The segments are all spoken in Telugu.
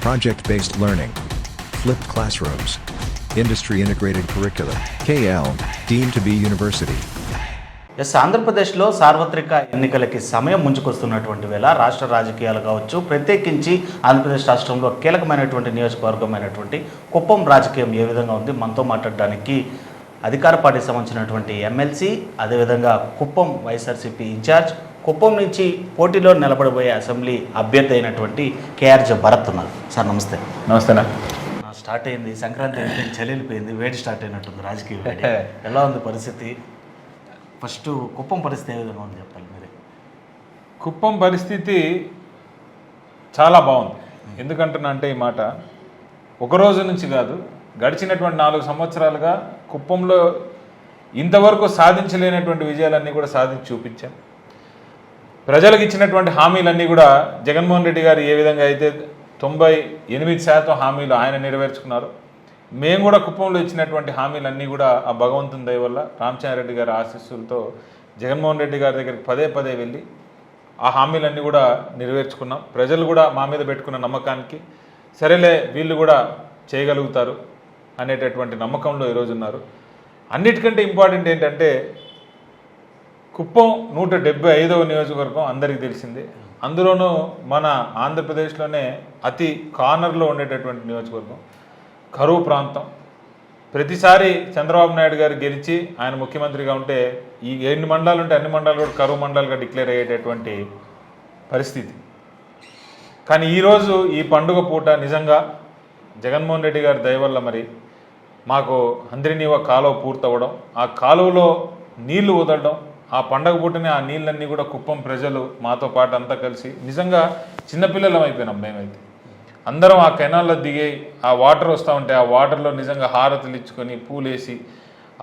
project-based learning, flipped classrooms, industry-integrated curriculum, KL, deemed to be university. ఆంధ్రప్రదేశ్లో సార్వత్రిక ఎన్నికలకి సమయం ముంచుకొస్తున్నటువంటి వేళ రాష్ట్ర రాజకీయాలు కావచ్చు, ప్రత్యేకించి ఆంధ్రప్రదేశ్ రాష్ట్రంలో కీలకమైనటువంటి నియోజకవర్గమైనటువంటి కుప్పం రాజకీయం ఏ విధంగా ఉంది మనతో మాట్లాడడానికి అధికార పార్టీకి సంబంధించినటువంటి ఎమ్మెల్సీ, అదేవిధంగా కుప్పం వైఎస్ఆర్సీపీ ఇన్ఛార్జ్, కుప్పం నుంచి పోటీలో నిలబడబోయే అసెంబ్లీ అభ్యర్థి అయినటువంటి కేఆర్జే భరత్ ఉన్నారు. సార్ నమస్తే. నమస్తేనా. స్టార్ట్ అయింది సంక్రాంతి, అయిపోయింది, చలి వెళ్ళిపోయింది, వేడి స్టార్ట్ అయినట్టుంది రాజకీయ వేడి. ఎలా ఉంది పరిస్థితి? ఫస్ట్ కుప్పం పరిస్థితి ఏ విధంగా ఉంది చెప్పాలి మీరే. కుప్పం పరిస్థితి చాలా బాగుంది. ఎందుకంటున్నా అంటే ఈ మాట ఒకరోజు నుంచి కాదు, గడిచినటువంటి 4 సంవత్సరాలుగా కుప్పంలో ఇంతవరకు సాధించలేనటువంటి విజయాలన్నీ కూడా సాధించి చూపించాం. ప్రజలకు ఇచ్చినటువంటి హామీలన్నీ కూడా జగన్మోహన్ రెడ్డి గారు ఏ విధంగా అయితే 98% హామీలు ఆయన నెరవేర్చుకున్నారు, మేము కూడా కుప్పంలో ఇచ్చినటువంటి హామీలన్నీ కూడా ఆ భగవంతుని దయ వల్ల రామచంద్రారెడ్డి గారి ఆశీస్సులతో జగన్మోహన్ రెడ్డి గారి దగ్గరికి పదే వెళ్ళి ఆ హామీలన్నీ కూడా నెరవేర్చుకున్నాం. ప్రజలు కూడా మా మీద పెట్టుకున్న నమ్మకానికి సరేలే వీళ్ళు కూడా చేయగలుగుతారు అనేటటువంటి నమ్మకంలో ఈరోజు ఉన్నారు. అన్నిటికంటే ఇంపార్టెంట్ ఏంటంటే కుప్పం 175వ నియోజకవర్గం అందరికీ తెలిసిందే. అందులోనూ మన ఆంధ్రప్రదేశ్లోనే అతి కార్నర్లో ఉండేటటువంటి నియోజకవర్గం, కరువు ప్రాంతం. ప్రతిసారి చంద్రబాబు నాయుడు గారు గెలిచి ఆయన ముఖ్యమంత్రిగా ఉంటే ఈ 8 మండలాలు ఉంటే అన్ని మండలాలు కూడా కరువు మండలాలుగా డిక్లేర్ అయ్యేటటువంటి పరిస్థితి. కానీ ఈరోజు ఈ పండుగ పూట నిజంగా జగన్మోహన్ రెడ్డి గారి దయ వల్ల మరి మాకు హంద్రినీవ కాలువ పూర్తవ్వడం, ఆ కాలువలో నీళ్లు వదలడం, ఆ పండగ పూటనే ఆ నీళ్ళన్నీ కూడా కుప్పం ప్రజలు మాతో పాటు అంతా కలిసి నిజంగా చిన్నపిల్లలం అయిపోయినాం. మేమైతే అందరం ఆ కెనాల్లో దిగి ఆ వాటర్ వస్తూ ఉంటే ఆ వాటర్లో నిజంగా హారతులు ఇచ్చుకొని పూలేసి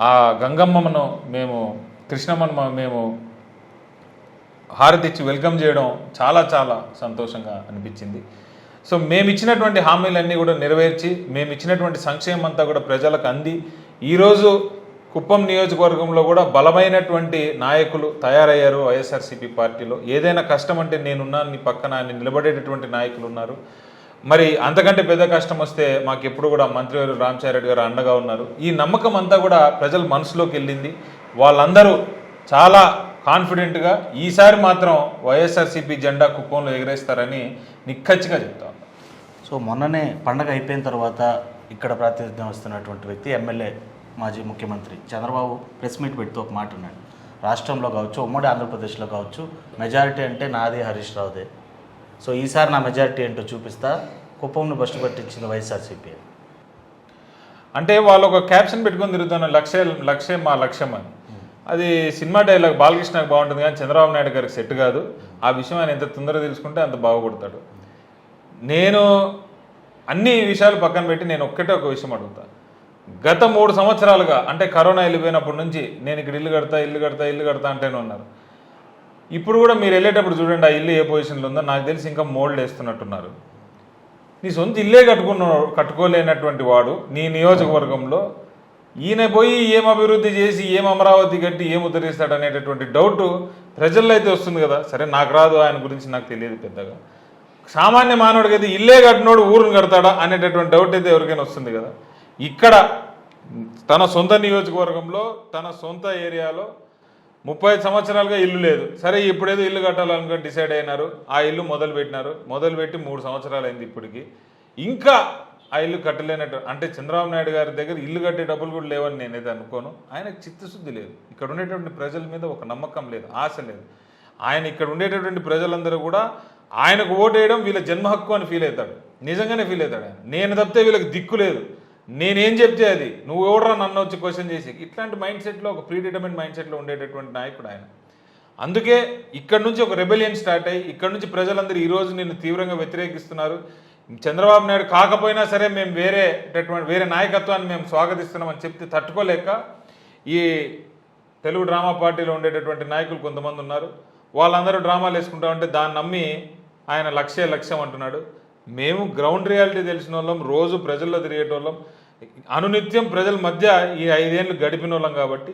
ఆ గంగమ్మను మేము కృష్ణమ్మను మేము హారతి ఇచ్చి వెల్కమ్ చేయడం చాలా చాలా సంతోషంగా అనిపించింది. సో మేము ఇచ్చినటువంటి హామీలన్నీ కూడా నెరవేర్చి మేము ఇచ్చినటువంటి సంక్షేమం అంతా కూడా ప్రజలకు అంది ఈరోజు కుప్పం నియోజకవర్గంలో కూడా బలమైనటువంటి నాయకులు తయారయ్యారు. వైఎస్ఆర్సీపీ పార్టీలో ఏదైనా కష్టం అంటే నేనున్నాను నీ పక్కన అని నిలబడేటటువంటి నాయకులు ఉన్నారు. మరి అంతకంటే పెద్ద కష్టం వస్తే మాకు ఎప్పుడు కూడా మంత్రివారు రామచంద్రారెడ్డి గారు అండగా ఉన్నారు. ఈ నమ్మకం అంతా కూడా ప్రజల మనసులోకి వెళ్ళింది. వాళ్ళందరూ చాలా కాన్ఫిడెంట్గా ఈసారి మాత్రం వైఎస్ఆర్సీపీ జెండా కుప్పంలో ఎగరేస్తారని నిక్కచ్చిగా చెప్తా ఉన్నారు. సో మొన్ననే పండగ అయిపోయిన తర్వాత ఇక్కడ ప్రాతినిధ్యం వస్తున్నటువంటి వ్యక్తి ఎమ్మెల్యే, మాజీ ముఖ్యమంత్రి చంద్రబాబు ప్రెస్ మీట్ పెడుతూ ఒక మాట ఉన్నాడు. రాష్ట్రంలో కావచ్చు, ఉమ్మడి ఆంధ్రప్రదేశ్లో కావచ్చు, మెజారిటీ అంటే నాది, హరీష్ రావుదే. సో ఈసారి నా మెజారిటీ ఏంటో చూపిస్తా, కుప్పంను బస్టు పట్టించింది వైఎస్ఆర్సీపీ అంటే వాళ్ళు ఒక క్యాప్షన్ పెట్టుకొని తిరుగుతున్న లక్ష్యం మా లక్ష్యం అని. అది సినిమా డైలాగ్ బాలకృష్ణకి బాగుంటుంది కానీ చంద్రబాబు నాయుడు గారికి సెట్ కాదు. ఆ విషయం ఆయన ఎంత తొందరగా తెలుసుకుంటే అంత బాగుపడతాడు. నేను అన్ని విషయాలు పక్కన పెట్టి నేను ఒక్కటే ఒక విషయం అడుగుతా. గత 3 సంవత్సరాలుగా అంటే కరోనా వెళ్ళిపోయినప్పటి నుంచి నేను ఇక్కడ ఇల్లు కడతా అంటేనే ఉన్నారు. ఇప్పుడు కూడా మీరు వెళ్ళేటప్పుడు చూడండి ఆ ఇల్లు ఏ పొజిషన్లో ఉందో. నాకు తెలిసి ఇంకా మోల్డ్ వేస్తున్నట్టున్నారు. నీ సొంత ఇల్లే కట్టుకోలేనటువంటి వాడు నీ నియోజకవర్గంలో ఈయన పోయి ఏం అభివృద్ధి చేసి ఏం అమరావతి కట్టి ఏం ఉద్ధరిస్తాడు అనేటటువంటి డౌట్ ప్రజల్లో అయితే వస్తుంది కదా. సరే నాకు రాదు, ఆయన గురించి నాకు తెలియదు పెద్దగా. సామాన్య మానవుడికి అయితే ఇల్లే కట్టినోడు ఊరును కడతాడా అనేటటువంటి డౌట్ అయితే ఎవరికైనా వస్తుంది కదా. ఇక్కడ తన సొంత నియోజకవర్గంలో తన సొంత ఏరియాలో 35 సంవత్సరాలుగా ఇల్లు లేదు. సరే ఇప్పుడేదో ఇల్లు కట్టాలనుకుని డిసైడ్ అయినారు. ఆ ఇల్లు మొదలుపెట్టి 3 సంవత్సరాలు అయింది. ఇప్పటికి ఇంకా ఆ ఇల్లు కట్టలేనట్టు అంటే చంద్రబాబు నాయుడు గారి దగ్గర ఇల్లు కట్టే డబ్బులు కూడా లేవని నేనైతే అనుకోను. ఆయనకు చిత్తశుద్ధి లేదు. ఇక్కడ ఉండేటువంటి ప్రజల మీద ఒక నమ్మకం లేదు, ఆశ లేదు. ఆయన ఇక్కడ ఉండేటటువంటి ప్రజలందరూ కూడా ఆయనకు ఓటేయడం వీళ్ళ జన్మ హక్కు అని ఫీల్ అవుతాడు. నిజంగానే ఫీల్ అవుతాడు ఆయన. నేను తప్పితే వీళ్ళకి దిక్కు లేదు, నేనేం చెప్తే అది, నువ్వు ఎవడరా నన్ను వచ్చి క్వశ్చన్ చేసి, ఇట్లాంటి మైండ్ సెట్లో ఒక ప్రీ డిటర్మిన్ మైండ్ సెట్లో ఉండేటటువంటి నాయకుడు ఆయన. అందుకే ఇక్కడ నుంచి ఒక రెబెలియన్ స్టార్ట్ అయ్యి ఇక్కడ నుంచి ప్రజలందరూ ఈరోజు నిన్ను తీవ్రంగా వ్యతిరేకిస్తున్నారు. చంద్రబాబు నాయుడు కాకపోయినా సరే మేము వేరే నాయకత్వాన్ని మేము స్వాగతిస్తున్నామని చెప్తే తట్టుకోలేక ఈ తెలుగు డ్రామా పార్టీలో ఉండేటటువంటి నాయకులు కొంతమంది ఉన్నారు. వాళ్ళందరూ డ్రామాలు వేసుకుంటా ఉంటే దాన్ని నమ్మి ఆయన లక్ష్యం అంటున్నాడు. మేము గ్రౌండ్ రియాలిటీ తెలిసిన వాళ్ళం, రోజు ప్రజల్లో తిరిగేటోళ్ళం, అనునిత్యం ప్రజల మధ్య ఈ 5 ఏళ్ళు గడిపిన వాళ్ళం కాబట్టి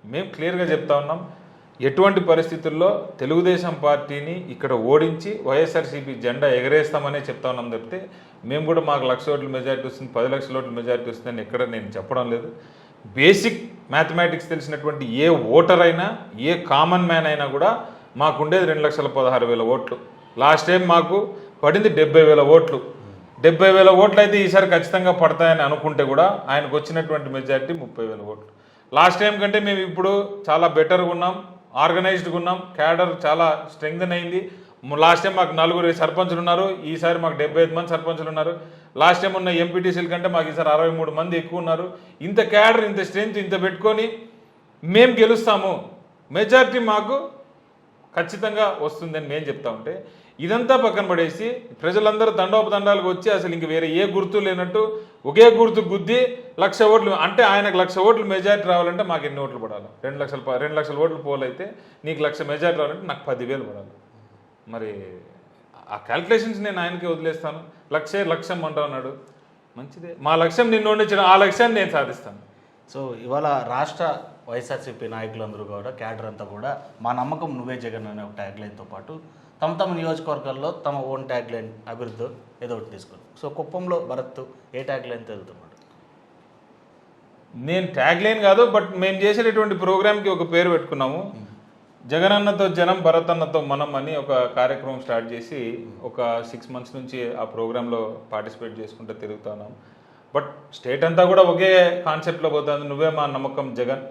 మేము క్లియర్గా చెప్తా ఉన్నాం. ఎటువంటి పరిస్థితుల్లో తెలుగుదేశం పార్టీని ఇక్కడ ఓడించి వైఎస్ఆర్సీపీ జెండా ఎగరేస్తామనే చెప్తా ఉన్నాం తప్పితే మేము కూడా మాకు 1,00,000 ఓట్ల మెజారిటీ వస్తుంది 10 లక్షల ఓట్ల మెజారిటీ వస్తుందని ఎక్కడ నేను చెప్పడం లేదు. బేసిక్ మ్యాథమెటిక్స్ తెలిసినటువంటి ఏ ఓటర్ అయినా ఏ కామన్ మ్యాన్ అయినా కూడా మాకుండేది 2,16,000 ఓట్లు. లాస్ట్ టైం మాకు పడింది 70,000 ఓట్లు. 70,000 ఓట్లు అయితే ఈసారి ఖచ్చితంగా పడతాయని అనుకుంటే కూడా ఆయనకు వచ్చినటువంటి మెజారిటీ 30,000 ఓట్లు. లాస్ట్ టైం కంటే మేము ఇప్పుడు చాలా బెటర్గా ఉన్నాం, ఆర్గనైజ్డ్గా ఉన్నాం, క్యాడర్ చాలా స్ట్రెంగ్తన్ అయింది. లాస్ట్ టైం మాకు 4 సర్పంచులు ఉన్నారు, ఈసారి మాకు 75 మంది సర్పంచులు ఉన్నారు. లాస్ట్ టైం ఉన్న ఎంపీటీసీల కంటే మాకు ఈసారి 63 మంది ఎక్కువ ఉన్నారు. ఇంత క్యాడర్, ఇంత స్ట్రెంగ్త్, ఇంత పెట్టుకొని మేము గెలుస్తాము, మెజారిటీ మాకు ఖచ్చితంగా వస్తుందని మేము చెప్తా ఉంటే ఇదంతా పక్కన పడేసి ప్రజలందరూ తండోపతండాలకు వచ్చి అసలు ఇంక వేరే ఏ గుర్తు లేనట్టు ఒకే గుర్తు గుద్ది 1,00,000 ఓట్లు, అంటే ఆయనకు 1,00,000 ఓట్లు మెజారిటీ రావాలంటే మాకు ఎన్ని ఓట్లు పడాలి? 2 లక్షల ఓట్లు పోల్ అయితే నీకు 1,00,000 మెజారిటీ రావాలంటే నాకు 10,000 పడాలి. మరి ఆ క్యాల్కులేషన్స్ నేను ఆయనకే వదిలేస్తాను. లక్ష్యం అంటా ఉన్నాడు, మంచిదే. మా లక్ష్యం నిన్ను వండించిన ఆ లక్ష్యాన్ని నేను సాధిస్తాను. సో ఇవాళ రాష్ట్ర వైఎస్ఆర్సీపీ నాయకులందరూ కూడా క్యాడర్ అంతా కూడా మా నమ్మకం నువ్వే జగన్ అనే ఒక ట్యాగ్ లైన్తో పాటు తమ నియోజకవర్గాల్లో తమ ఓన్ ట్యాగ్ లైన్ అభివృద్ధి ఏదో ఒకటి తీసుకుని, సో కుప్పంలో భరత్ ఏ ట్యాగ్ లైన్తో వెళ్తున్నాడు? నేను ట్యాగ్ లైన్ కాదు, బట్ మేము చేసేటటువంటి ప్రోగ్రామ్కి ఒక పేరు పెట్టుకున్నాము. జగనన్నతో జనం, భరత్ అన్నతో మనం అని ఒక కార్యక్రమం స్టార్ట్ చేసి ఒక 6 మంత్స్ నుంచి ఆ ప్రోగ్రాంలో పార్టిసిపేట్ చేసుకుంటూ తిరుగుతున్నాం. బట్ స్టేట్ అంతా కూడా ఒకే కాన్సెప్ట్లో పోతుంది. నువ్వే మా నమ్మకం జగన్,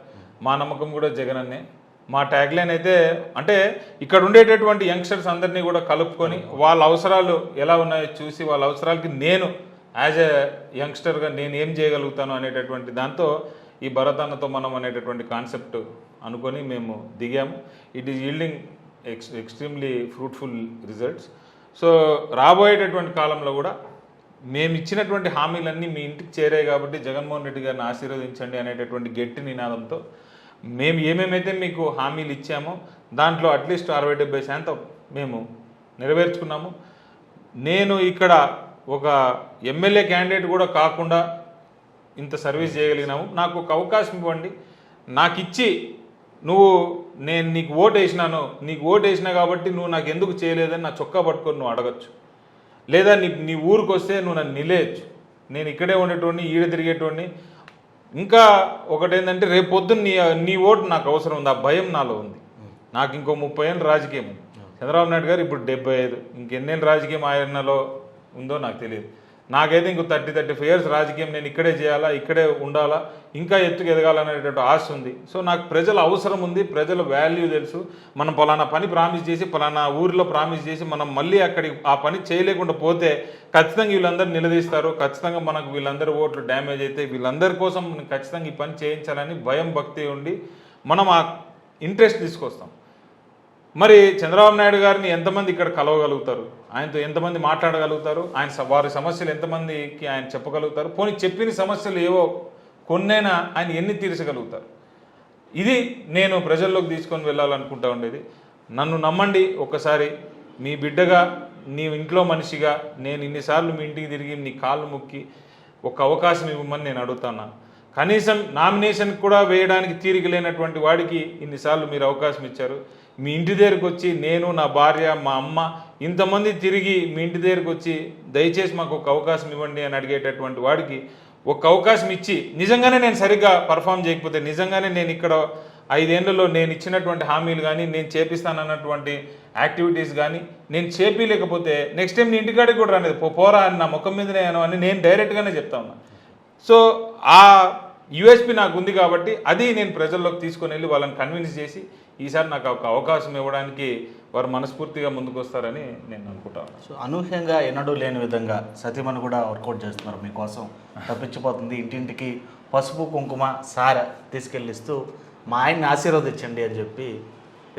మా నమ్మకం కూడా జగన్ అన్నే. మా ట్యాగ్ లైన్ అయితే అంటే ఇక్కడ ఉండేటటువంటి యంగ్స్టర్స్ అందరినీ కూడా కలుపుకొని వాళ్ళ అవసరాలు ఎలా ఉన్నాయో చూసి వాళ్ళ అవసరాలకి నేను యాజ్ ఎ యంగ్స్టర్గా నేను ఏం చేయగలుగుతాను అనేటటువంటి దాంతో ఈ భరత్ అన్నతో మనం అనేటటువంటి కాన్సెప్ట్ అనుకొని మేము దిగాము. It is yielding extremely fruitful results. So రాబోయేటటువంటి కాలంలో కూడా మేము ఇచ్చినటువంటి హామీలన్నీ మీ ఇంటికి చేరాయి కాబట్టి జగన్మోహన్ రెడ్డి గారిని ఆశీర్వదించండి అనేటటువంటి గట్టి నినాదంతో మేము ఏమేమైతే మీకు హామీలు ఇచ్చామో దాంట్లో అట్లీస్ట్ 60-70% మేము నెరవేర్చుకున్నాము. నేను ఇక్కడ ఒక ఎమ్మెల్యే క్యాండిడేట్ కూడా కాకుండా ఇంత సర్వీస్ చేయగలిగినాము. నాకు ఒక అవకాశం ఇవ్వండి, నాకు ఇచ్చి నేను నీకు ఓటు వేసినా కాబట్టి నువ్వు నాకు ఎందుకు చేయలేదని నా చొక్కా పట్టుకొని నువ్వు అడగచ్చు, లేదా నీ ఊరికి వస్తే నువ్వు నన్ను నిలేయచ్చు. నేను ఇక్కడే ఉండేటోడిని, ఈడ తిరిగేటోడిని. ఇంకా ఒకటేంటంటే రేపు పొద్దున్న నీ ఓటు నాకు అవసరం ఉంది, ఆ భయం నాలో ఉంది. నాకు ఇంకో 30 ఏళ్ళు రాజకీయం ఉంది. చంద్రబాబు నాయుడు గారు ఇప్పుడు 75, ఇంకెన్నేళ్ళు రాజకీయం ఆయనలో ఉందో నాకు తెలియదు. నాకైతే ఇంకో 30-35 ఇయర్స్ రాజకీయం నేను ఇక్కడే చేయాలా, ఇక్కడే ఉండాలా, ఇంకా ఎత్తుకు ఎదగాలనేటువంటి ఆశ ఉంది. సో నాకు ప్రజల అవసరం ఉంది, ప్రజల వాల్యూ తెలుసు. మనం పలానా పని ప్రామిస్ చేసి పలానా ఊరిలో ప్రామిస్ చేసి మనం మళ్ళీ అక్కడికి ఆ పని చేయలేకుండా పోతే ఖచ్చితంగా వీళ్ళందరూ నిలదీస్తారు, ఖచ్చితంగా మనకు వీళ్ళందరూ ఓట్లు డ్యామేజ్ అయితే వీళ్ళందరి కోసం ఖచ్చితంగా ఈ పని చేయించాలని భయం, భక్తి ఉండి మనం ఆ ఇంట్రెస్ట్ తీసుకొస్తాం. మరి చంద్రబాబు నాయుడు గారిని ఎంతమంది ఇక్కడ కలవగలుగుతారు, ఆయనతో ఎంతమంది మాట్లాడగలుగుతారు, వారి సమస్యలు ఎంతమందికి ఆయన చెప్పగలుగుతారు, పోనీ చెప్పిన సమస్యలు ఏవో కొన్నైనా ఆయన ఎన్ని తీర్చగలుగుతారు? ఇది నేను ప్రజల్లోకి తీసుకొని వెళ్ళాలనుకుంటా ఉండేది. నన్ను నమ్మండి, ఒక్కసారి మీ బిడ్డగా, నీ ఇంట్లో మనిషిగా నేను ఇన్నిసార్లు మీ ఇంటికి తిరిగి నీ కాళ్ళు మొక్కి ఒక అవకాశం ఇవ్వమని నేను అడుగుతాను. కనీసం నామినేషన్ కూడా వేయడానికి తీరిక లేనటువంటి వాడికి ఇన్నిసార్లు మీరు అవకాశం ఇచ్చారు. మీ ఇంటి దగ్గరకు వచ్చి నేను, నా భార్య, మా అమ్మ ఇంతమంది తిరిగి మీ ఇంటి దగ్గరకు వచ్చి దయచేసి మాకు ఒక అవకాశం ఇవ్వండి అని అడిగేటటువంటి వాడికి ఒక అవకాశం ఇచ్చి నిజంగానే నేను సరిగ్గా పర్ఫామ్ చేయకపోతే, నిజంగానే నేను ఇక్కడ 5 ఏళ్లలో నేను ఇచ్చినటువంటి హామీలు కానీ నేను చేపిస్తానన్నటువంటి యాక్టివిటీస్ కానీ నేను చేపించలేకపోతే నెక్స్ట్ టైం నీ ఇంటికాడికి కూడా రాలేదు, పోరా అని నా ముఖం మీదనే అని నేను డైరెక్ట్గానే చెప్తా ఉన్నా. సో ఆ యూఎస్పీ నాకు ఉంది కాబట్టి అది నేను ప్రజల్లోకి తీసుకొని వెళ్ళి వాళ్ళని కన్విన్స్ చేసి ఈసారి నాకు ఒక అవకాశం ఇవ్వడానికి వారు మనస్ఫూర్తిగా ముందుకు వస్తారని నేను అనుకుంటాను. సో అనూహ్యంగా ఎన్నడూ లేని విధంగా సతీమణి కూడా వర్కౌట్ చేస్తున్నారు మీకోసం. తప్పించిపోతుంది, ఇంటింటికి పసుపు కుంకుమ సార తీసుకెళ్ళిస్తూ మా ఆయన్ని ఆశీర్వదించండి అని చెప్పి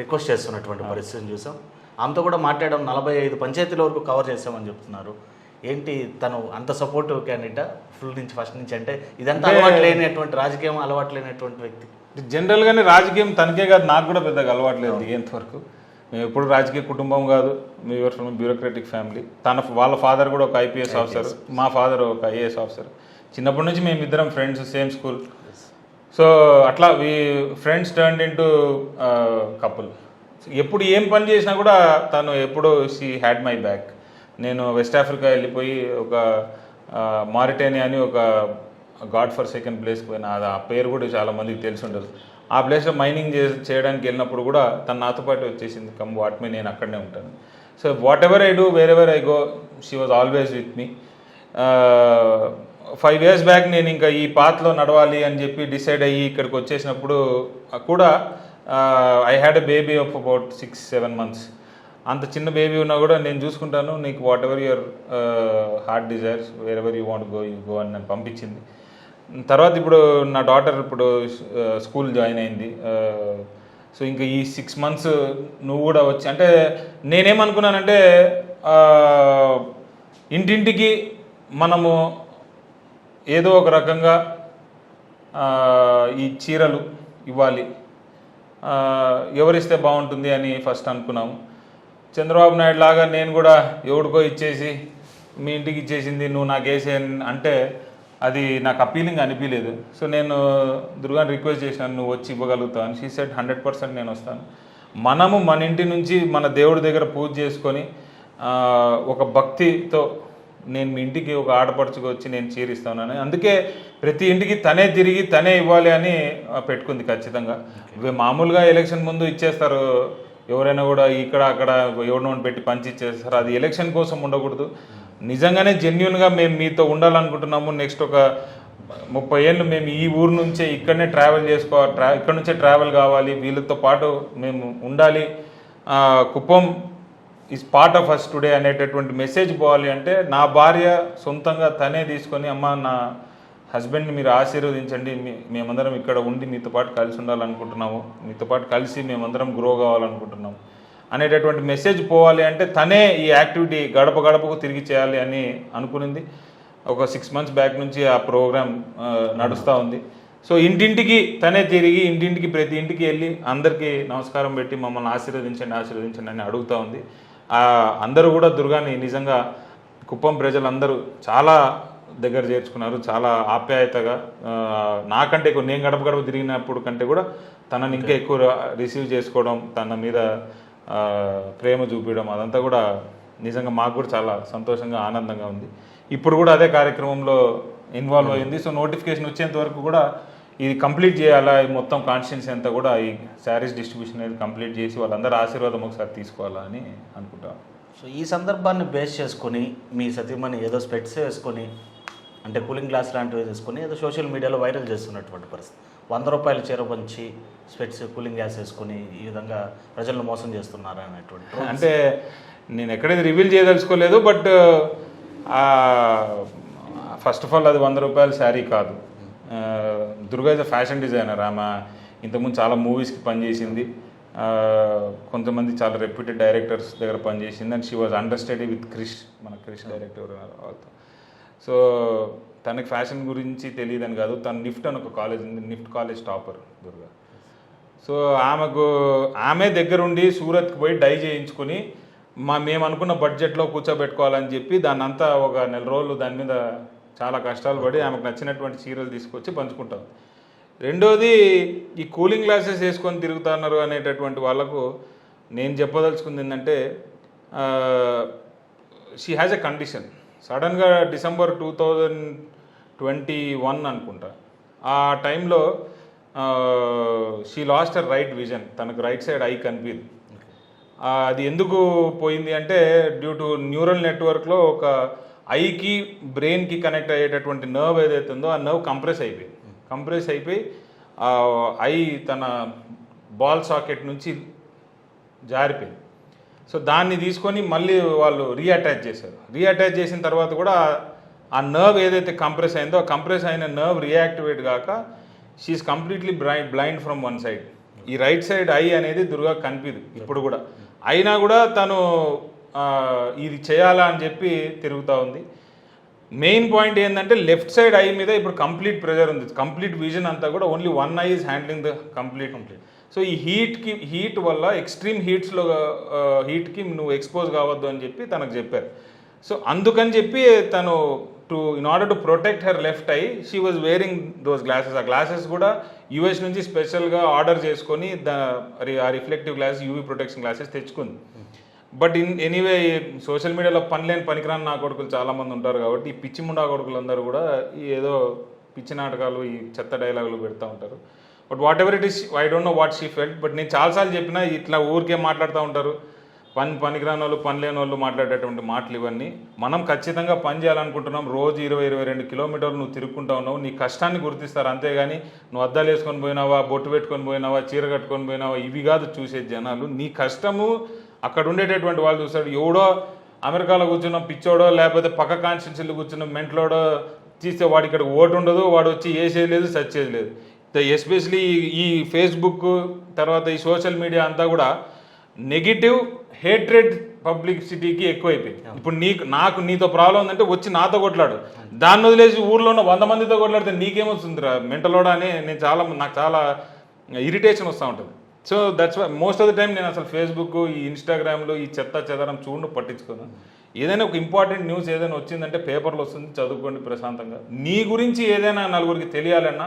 రిక్వెస్ట్ చేస్తున్నటువంటి పరిస్థితిని చూసాం. ఆమెతో కూడా మాట్లాడడం 45 పంచాయతీల వరకు కవర్ చేసామని చెప్తున్నారు. ఏంటి తను అంత సపోర్టివ్ క్యాండిడేట్ ఫుల్ నుంచి ఫస్ట్ నుంచి? అంటే ఇదంతా అలవాటు లేనటువంటి రాజకీయం, అలవాటు లేనటువంటి వ్యక్తి. జనరల్గానే రాజకీయం తనకే కాదు, నాకు కూడా పెద్దగా అలవాట్లేదు దిగేంతవరకు. మేము ఎప్పుడు రాజకీయ కుటుంబం కాదు, మేము ఫ్రమ్ బ్యూరోక్రటిక్ ఫ్యామిలీ. వాళ్ళ ఫాదర్ కూడా ఒక IPS ఆఫీసర్, మా ఫాదర్ ఒక IAS ఆఫీసర్. చిన్నప్పటి నుంచి మేము ఇద్దరం ఫ్రెండ్స్, సేమ్ స్కూల్. సో అట్లా ఫ్రెండ్స్ టర్న్ ఇంటూ కపుల్. ఎప్పుడు ఏం పని చేసినా కూడా తను ఎప్పుడూ షీ హ్యాడ్ మై బ్యాక్. నేను వెస్ట్ ఆఫ్రికా వెళ్ళిపోయి ఒక మారిటేనియా అని ఒక గాడ్ ఫర్ సెకండ్ ప్లేస్కి పోయినా, అది ఆ పేరు కూడా చాలా మందికి తెలిసి ఉండదు. ఆ ప్లేస్లో మైనింగ్ చేయడానికి వెళ్ళినప్పుడు కూడా తను నాతో పాటు వచ్చేసింది, కమ్ వాట్ మీ, నేను అక్కడనే ఉంటాను. So what ever I do, wear ever I go, she was always with me. 5 years back నేను ఇంకా ఈ పాత్లో నడవాలి అని చెప్పి డిసైడ్ అయ్యి ఇక్కడికి వచ్చేసినప్పుడు కూడా I had a baby of about 6-7 months. అంత చిన్న బేబీ ఉన్నా కూడా నేను చూసుకుంటాను, నీకు what ever your heart desires, wear ever you want go you go అని నన్ను పంపించింది. తర్వాత ఇప్పుడు నా డాటర్ ఇప్పుడు స్కూల్ జాయిన్ అయింది. సో ఇంకా ఈ 6 months నువ్వు కూడా వచ్చి, అంటే నేనేమనుకున్నానంటే ఇంటింటికి మనము ఏదో ఒక రకంగా ఈ చీరలు ఇవ్వాలి, ఎవరిస్తే బాగుంటుంది అని ఫస్ట్ అనుకున్నాము. చంద్రబాబు నాయుడు లాగా నేను కూడా ఎవడికో ఇచ్చేసి మీ ఇంటికి ఇచ్చేసింది నువ్వు నాకు వేసే అంటే అది నాకు అపీలింగ్ అనిపించలేదు. సో నేను దుర్గాని రిక్వెస్ట్ చేసినాను, నువ్వు వచ్చి ఇవ్వగలుగుతావు అని. షీ సెడ్ 100% నేను వస్తాను. మనము మన ఇంటి నుంచి మన దేవుడి దగ్గర పూజ చేసుకొని ఒక భక్తితో నేను మీ ఇంటికి ఒక ఆడపడుచుకు వచ్చి నేను చీరిస్తానని, అందుకే ప్రతి ఇంటికి తనే తిరిగి తనే ఇవ్వాలి అని పెట్టుకుంది ఖచ్చితంగా. మామూలుగా ఎలక్షన్ ముందు ఇచ్చేస్తారు, ఎవరైనా కూడా ఇక్కడ అక్కడ ఎవరినో పెట్టి పంచి ఇచ్చేస్తారు. అది ఎలక్షన్ కోసం ఉండకూడదు. నిజంగానే జెన్యున్గా మేము మీతో ఉండాలనుకుంటున్నాము. నెక్స్ట్ ఒక 30 ఏళ్ళు మేము ఈ ఊరు నుంచే ఇక్కడనే ట్రావెల్ ఇక్కడ నుంచే ట్రావెల్ కావాలి, వీళ్ళతో పాటు మేము ఉండాలి, Kuppam is part of us today అనేటటువంటి మెసేజ్ పోవాలి అంటే నా భార్య సొంతంగా తనే తీసుకొని, అమ్మ నా హస్బెండ్ని మీరు ఆశీర్వదించండి, మేమందరం ఇక్కడ ఉండి మీతో పాటు కలిసి ఉండాలనుకుంటున్నాము, మీతో పాటు కలిసి మేమందరం గ్రో కావాలనుకుంటున్నాము అనేటటువంటి మెసేజ్ పోవాలి అంటే తనే ఈ యాక్టివిటీ గడప గడపకు తిరిగి చేయాలి అని అనుకునింది. ఒక 6 months బ్యాక్ నుంచి ఆ ప్రోగ్రామ్ నడుస్తూ ఉంది. సో ఇంటింటికి తనే తిరిగి ఇంటింటికి ప్రతి ఇంటికి వెళ్ళి అందరికీ నమస్కారం పెట్టి మమ్మల్ని ఆశీర్వదించండి అని అడుగుతూ ఉంది. అందరూ కూడా దుర్గాని నిజంగా కుప్పం ప్రజలందరూ చాలా దగ్గర చేర్చుకున్నారు, చాలా ఆప్యాయతగా. నాకంటే ఎక్కువ నేను గడప గడప తిరిగినప్పుడు కంటే కూడా తనని ఇంకా ఎక్కువ రిసీవ్ చేసుకోవడం, తన మీద ప్రేమ చూపించడం, అదంతా కూడా నిజంగా మాకు కూడా చాలా సంతోషంగా ఆనందంగా ఉంది. ఇప్పుడు కూడా అదే కార్యక్రమంలో ఇన్వాల్వ్ అయ్యింది. సో నోటిఫికేషన్ వచ్చేంత వరకు కూడా ఇది కంప్లీట్ చేయాలా, ఈ మొత్తం కాన్స్టిట్యున్సీ అంతా కూడా ఈ శారీస్ డిస్ట్రిబ్యూషన్ అనేది కంప్లీట్ చేసి వాళ్ళందరూ ఆశీర్వాదం ఒకసారి తీసుకోవాలా అని అనుకుంటాను. సో ఈ సందర్భాన్ని బేస్ చేసుకొని మీ సతీమణి ఏదో స్పెట్స్ వేసుకొని, అంటే కూలింగ్ గ్లాస్ లాంటివి వేసుకొని ఏదో సోషల్ మీడియాలో వైరల్ చేస్తున్నటువంటి పరిస్థితి. 100 రూపాయలు చీర పంచి స్పెట్స్ కూలింగ్ గ్లాస్ వేసుకొని ఈ విధంగా ప్రజలను మోసం చేస్తున్నారు అనేటువంటి. అంటే నేను ఎక్కడైతే రివీల్ చేయదలుచుకోలేదు, బట్ ఫస్ట్ ఆఫ్ ఆల్ అది 100 రూపాయల శారీ కాదు. Durga is a fashion designer. ఆమె ఇంతకుముందు చాలా మూవీస్కి పనిచేసింది, కొంతమంది చాలా రెప్యూటెడ్ డైరెక్టర్స్ దగ్గర పనిచేసింది. And she was under study with మన క్రిష్ డైరెక్టర్. సో తనకి ఫ్యాషన్ గురించి తెలియదని కాదు, తను నిఫ్ట్ అని ఒక కాలేజ్ ఉంది, NIFT college topper Durga. So ఆమె దగ్గరుండి సూరత్కి పోయి డై చేయించుకొని మేము అనుకున్న బడ్జెట్లో కూర్చోబెట్టుకోవాలని చెప్పి దాన్ని అంతా ఒక 1 నెల రోజులు దాని మీద చాలా కష్టాలు పడి ఆమెకు నచ్చినటువంటి చీరలు తీసుకొచ్చి పంచుకుంటాం. రెండోది, ఈ కూలింగ్ గ్లాసెస్ వేసుకొని తిరుగుతున్నారు అనేటటువంటి వాళ్ళకు నేను చెప్పదలుచుకుంది ఏంటంటే, షీ హ్యాజ్ ఎ కండిషన్. సడన్గా December 2021 అనుకుంటా, ఆ టైంలో she lost her right vision. తనకు రైట్ సైడ్ ఐ కనిపించింది. అది ఎందుకు పోయింది అంటే, డ్యూ టు న్యూరల్ నెట్వర్క్లో ఒక ఐకి బ్రెయిన్కి కనెక్ట్ అయ్యేటటువంటి నర్వ్ ఏదైతే ఉందో ఆ నర్వ్ కంప్రెస్ అయిపోయి ఐ తన బాల్ సాకెట్ నుంచి జారిపోయింది. సో దాన్ని తీసుకొని మళ్ళీ వాళ్ళు రీఅటాచ్ చేసిన తర్వాత కూడా ఆ నర్వ్ ఏదైతే కంప్రెస్ అయిందో ఆ కంప్రెస్ అయిన నర్వ్ రియాక్టివేట్ కాక she's completely blind from one side. ఈ రైట్ సైడ్ ఐ అనేది దుర్గా కనిపించదు ఇప్పుడు కూడా. అయినా కూడా తను ఇది చేయాలా అని చెప్పి తిరుగుతూ ఉంది. మెయిన్ పాయింట్ ఏంటంటే లెఫ్ట్ సైడ్ ఐ మీద ఇప్పుడు కంప్లీట్ ప్రెజర్ ఉంది, కంప్లీట్ విజన్ అంతా కూడా only one I is handling the complete. So ఈ హీట్ వల్ల ఎక్స్ట్రీమ్ హీట్కి నువ్వు ఎక్స్పోజ్ కావద్దు అని చెప్పి తనకు చెప్పారు. సో అందుకని చెప్పి తను in order to protect her left eye, she was wearing those glasses. ఆ గ్లాసెస్ కూడా యూఎస్ నుంచి స్పెషల్గా ఆర్డర్ చేసుకొని ఆ reflective glasses UV protection glasses తెచ్చుకుంది. బట్ ఎనీవే సోషల్ మీడియాలో పనికిరాని నా కొడుకులు చాలామంది ఉంటారు కాబట్టి ఈ పిచ్చి ముండా కొడుకులు అందరూ కూడా ఈ ఏదో పిచ్చి నాటకాలు ఈ చెత్త డైలాగులు పెడతా ఉంటారు. But what ever it is, I don't know what she felt. But నేను చాలాసార్లు చెప్పినా ఇట్లా ఊరికే మాట్లాడుతూ ఉంటారు, పనికిరాని వాళ్ళు పని లేని వాళ్ళు మాట్లాడేటువంటి మాటలు ఇవన్నీ. మనం ఖచ్చితంగా పని చేయాలనుకుంటున్నాం. రోజు 20-22 కిలోమీటర్లు నువ్వు తిరుగుకుంటా ఉన్నావు, నీ కష్టాన్ని గుర్తిస్తారు అంతేగాని నువ్వు అద్దాలు వేసుకొని పోయినావా, బొట్టు పెట్టుకొని పోయినావా, చీర కట్టుకొని పోయినావా, ఇవి కాదు చూసేది జనాలు. నీ కష్టము అక్కడ ఉండేటటువంటి వాళ్ళు చూస్తాడు. ఎవడో అమెరికాలో కూర్చున్న పిచ్చోడో లేకపోతే పక్క కాన్స్టిట్యూన్సీలో కూర్చున్న మెంట్లోడో తీస్తే వాడి ఇక్కడ ఓటు ఉండదు, వాడు వచ్చి వేసేది లేదు, సచ్చేది లేదు. ఎస్పెషలీ ఈ ఫేస్బుక్ తర్వాత ఈ సోషల్ మీడియా అంతా కూడా నెగిటివ్ హేట్రెడ్ పబ్లిసిటీకి ఎక్కువైపోయింది. ఇప్పుడు నాకు నీతో ప్రాబ్లం ఉందంటే వచ్చి నాతో కొట్లాడు, దాన్ని వదిలేసి ఊర్లో ఉన్న 100 మందితో కొట్లాడితే నీకేమొస్తుందిరా మెంటలోడా అని నాకు చాలా ఇరిటేషన్ వస్తూ ఉంటుంది. So that's why most of the time నేను అసలు ఫేస్బుక్, ఈ ఇన్స్టాగ్రామ్లో ఈ చెదారం చూడు పట్టించుకోను. ఏదైనా ఒక ఇంపార్టెంట్ న్యూస్ ఏదైనా వచ్చిందంటే పేపర్లో వస్తుంది, చదువుకోండి ప్రశాంతంగా. నీ గురించి ఏదైనా నలుగురికి తెలియాలన్నా,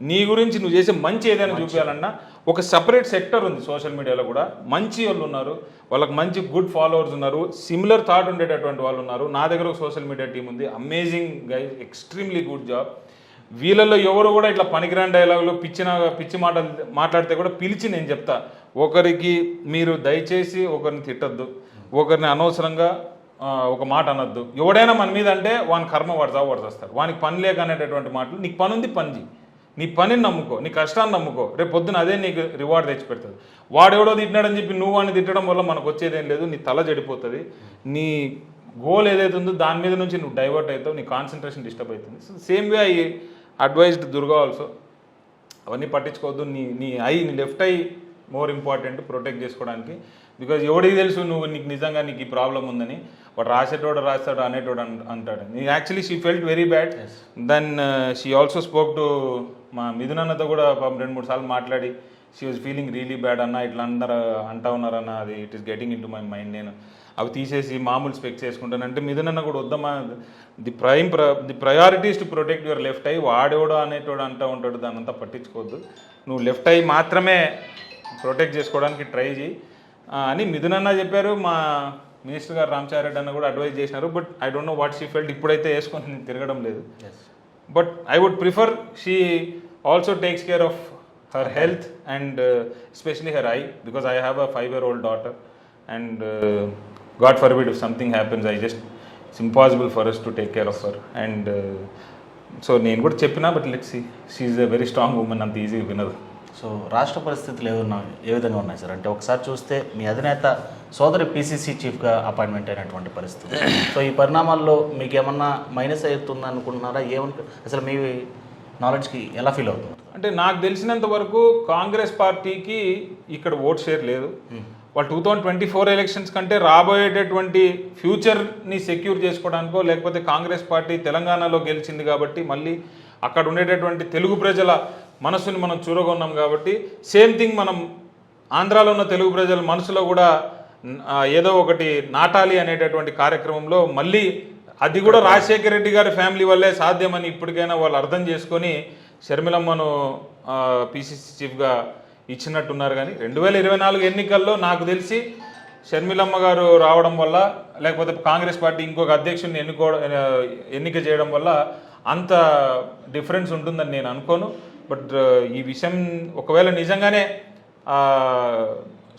నీ గురించి నువ్వు చేసే మంచి ఏదైనా చూపించాలన్నా ఒక సపరేట్ సెక్టర్ ఉంది సోషల్ మీడియాలో కూడా. మంచి వాళ్ళు ఉన్నారు, వాళ్ళకి మంచి గుడ్ ఫాలోవర్స్ ఉన్నారు, సిమిలర్ థాట్ ఉండేటటువంటి వాళ్ళు ఉన్నారు. నా దగ్గర ఒక సోషల్ మీడియా టీం ఉంది, amazing guys, extremely good job. వీళ్ళల్లో ఎవరు కూడా ఇట్లా పనికిరాని డైలాగులు పిచ్చి మాట్లాడితే కూడా పిలిచి నేను చెప్తా, ఒకరికి మీరు దయచేసి ఒకరిని తిట్టద్దు, ఒకరిని అనవసరంగా ఒక మాట అనొద్దు. ఎవడైనా మన మీద అంటే వాని కర్మ వాడు చేస్తాడు. వానికి పని లేక అనేటటువంటి మాటలు, నీకు పని ఉంది పని చేయి, నీ పనిని నమ్ముకో, నీ కష్టాన్ని నమ్ముకో, రేపు పొద్దున అదే నీకు రివార్డ్ తెచ్చి పెడుతుంది. వాడెవడో తిట్టినాడని చెప్పి నువ్వు అని తిట్టడం వల్ల మనకు వచ్చేదేం లేదు, నీ తల చెడిపోతుంది. నీ గోల్ ఏదైతే ఉందో దాని మీద నుంచి నువ్వు డైవర్ట్ అవుతావు, నీ కాన్సన్ట్రేషన్ డిస్టర్బ్ అవుతుంది. So same way I advised Durga also, అవన్నీ పట్టించుకోవద్దు. నీ left I more important protect చేసుకోవడానికి. బికాజ్ ఎవడికి తెలుసు నీకు నిజంగా నీకు ఈ ప్రాబ్లం ఉందని. వాడు రాస్తాడు అనేటోడు అంటాడు. Actually she felt very bad. Then she also spoke to మా మిథున్ అన్నతో కూడా 2-3 సార్లు మాట్లాడి she was feeling really bad అన్న, ఇట్లా అందరూ అంటా ఉన్నారన్న, అది it is getting into my mind. నేను అవి తీసేసి మామూలు స్పెక్స్ చేసుకుంటాను అంటే మిథున్ అన్న కూడా వద్దమ్మా, the priorities to protect your left eye. వాడేవాడో అనేటోడు అంటూ ఉంటాడు, దాన్ని అంతా పట్టించుకోవద్దు. నువ్వు లెఫ్ట్ ఐ మాత్రమే ప్రొటెక్ట్ చేసుకోవడానికి ట్రై చేయి అని మిథున్ అన్న చెప్పారు. మా మినిస్టర్ గారు రామచారెడ్డి అన్న కూడా అడ్వైజ్ చేసినారు. But I don't know what she felt. ఇప్పుడైతే వేసుకొని నేను తిరగడం లేదు. But I would prefer she also takes care of her health and especially her eye, because I have a 5-year-old daughter and God forbid if something happens, it's impossible for us to take care of her. And so నేను కూడా చెప్పినా, but let's see, she is a very strong woman, అంత ఈజీగా వినదు. సో రాష్ట్ర పరిస్థితులు ఏ విధంగా ఉన్నాయి సార్? అంటే ఒకసారి చూస్తే మీ అధినేత సోదరి పీసీసీ చీఫ్గా అపాయింట్మెంట్ అయినటువంటి పరిస్థితి. సో ఈ పరిణామాల్లో మీకు ఏమన్నా మైనస్ అవుతుంది అనుకుంటున్నారా? అసలు మీ నాలెడ్జ్కి ఎలా ఫీల్ అవుతుంది? అంటే నాకు తెలిసినంత వరకు కాంగ్రెస్ పార్టీకి ఇక్కడ ఓట్ షేర్ లేదు. వాళ్ళు 2024 ఎలక్షన్స్ కంటే రాబోయేటటువంటి ఫ్యూచర్ని సెక్యూర్ చేసుకోవడానికో, లేకపోతే కాంగ్రెస్ పార్టీ తెలంగాణలో గెలిచింది కాబట్టి మళ్ళీ అక్కడ ఉండేటటువంటి తెలుగు ప్రజల మనసుని మనం చూరగొన్నాం కాబట్టి, సేమ్ థింగ్ మనం ఆంధ్రాలో ఉన్న తెలుగు ప్రజల మనసులో కూడా ఏదో ఒకటి నాటాలి అనేటటువంటి కార్యక్రమంలో మళ్ళీ అది కూడా రాజశేఖర రెడ్డి గారి ఫ్యామిలీ వల్లే సాధ్యమని ఇప్పటికైనా వాళ్ళు అర్థం చేసుకొని షర్మిలమ్మను పీసీసీ చీఫ్గా ఇచ్చినట్టున్నారు. కానీ 2024 ఎన్నికల్లో నాకు తెలిసి షర్మిలమ్మ గారు రావడం వల్ల, లేకపోతే కాంగ్రెస్ పార్టీ ఇంకొక అధ్యక్షుడిని ఎన్నిక చేయడం వల్ల అంత డిఫరెన్స్ ఉంటుందని నేను అనుకోను. బట్ ఈ విషయం ఒకవేళ నిజంగానే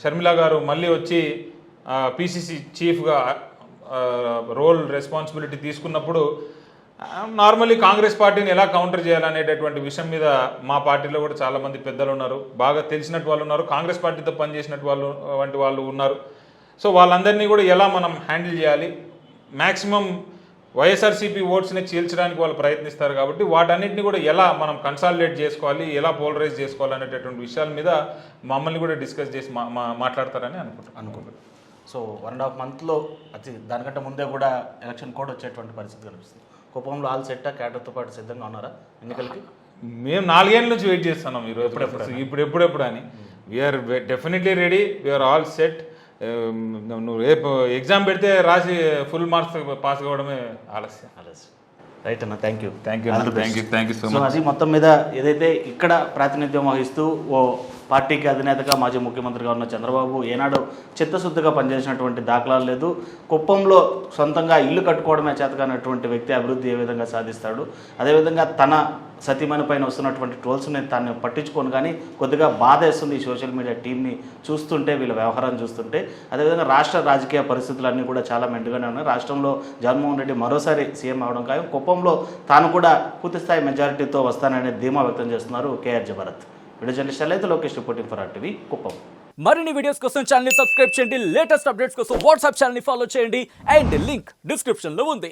షర్మిల గారు మళ్ళీ వచ్చి పీసీసీ చీఫ్గా రోల్ రెస్పాన్సిబిలిటీ తీసుకున్నప్పుడు నార్మల్లీ కాంగ్రెస్ పార్టీని ఎలా కౌంటర్ చేయాలనేటటువంటి విషయం మీద మా పార్టీలో కూడా చాలామంది పెద్దలు ఉన్నారు, బాగా తెలిసినట్టు వాళ్ళు ఉన్నారు, కాంగ్రెస్ పార్టీతో పనిచేసినట్టు వంటి వాళ్ళు ఉన్నారు. సో వాళ్ళందరినీ కూడా ఎలా మనం హ్యాండిల్ చేయాలి, మ్యాక్సిమం వైఎస్ఆర్సీపీ ఓట్స్ని చీల్చడానికి వాళ్ళు ప్రయత్నిస్తారు కాబట్టి వాటన్నిటిని కూడా ఎలా మనం కన్సాలిడేట్ చేసుకోవాలి, ఎలా పోలరైజ్ చేసుకోవాలి అనేటటువంటి విషయాల మీద మమ్మల్ని కూడా డిస్కస్ చేసి మాట్లాడతారని అనుకుంటున్నాను. సో 1.5 monthలో దానికంటే ముందే కూడా ఎలక్షన్ కోడ్ వచ్చేటువంటి పరిస్థితి కనిపిస్తుంది. కుప్పంలో ఆల్ సెట్టా, క్యాడర్తో పాటు సిద్ధంగా ఉన్నారా ఎన్నికలకి? మేము 4 ఏళ్ళ నుంచి వెయిట్ చేస్తున్నాం ఈరోజు ఎప్పుడెప్పుడు అని. We're definitely ready, we're all set. నువ్వు రేపు ఎగ్జామ్ పెడితే రాసి ఫుల్ మార్క్స్ పాస్ కావడమే ఆలస్యం. రైట్ అన్న, thank you. Thank you so so much. అది మొత్తం మీద ఏదైతే ఇక్కడ ప్రాతినిధ్యం వహిస్తూ ఓ పార్టీకి అధినేతగా మాజీ ముఖ్యమంత్రిగా ఉన్న చంద్రబాబు ఏనాడు చిత్తశుద్ధిగా పనిచేసినటువంటి దాఖలాలు లేదు. కుప్పంలో సొంతంగా ఇల్లు కట్టుకోవడమే చేతకానటువంటి వ్యక్తి అభివృద్ధి ఏ విధంగా సాధిస్తాడు, అదేవిధంగా తన సతీమణి పైన వస్తున్నటువంటి ట్రోల్స్ని తాను పట్టించుకోను, కానీ కొద్దిగా బాధ వేస్తుంది ఈ సోషల్ మీడియా టీంని చూస్తుంటే, వీళ్ళ వ్యవహారాన్ని చూస్తుంటే. అదేవిధంగా రాష్ట్ర రాజకీయ పరిస్థితులు అన్నీ కూడా చాలా మెండుగానే ఉన్నాయి. రాష్ట్రంలో జగన్మోహన్ రెడ్డి మరోసారి సీఎం అవడం ఖాయం. కుప్పంలో తాను కూడా పూర్తిస్థాయి మెజారిటీతో వస్తాననే ధీమా వ్యక్తం చేస్తున్నారు కేఆర్జే భరత్. వీడియో జర్నలిస్ట్ అయితే Lokesh reporting for RTV Kuppam. మరిన్ని వీడియోస్ కోసం ఛానల్ ని సబ్స్క్రైబ్ చేయండి, లేటెస్ట్ అప్డేట్స్ కోసం వాట్సాప్ ఛానల్ ని ఫాలో చేయండి అండ్ లింక్ డిస్క్రిప్షన్ లో ఉంది.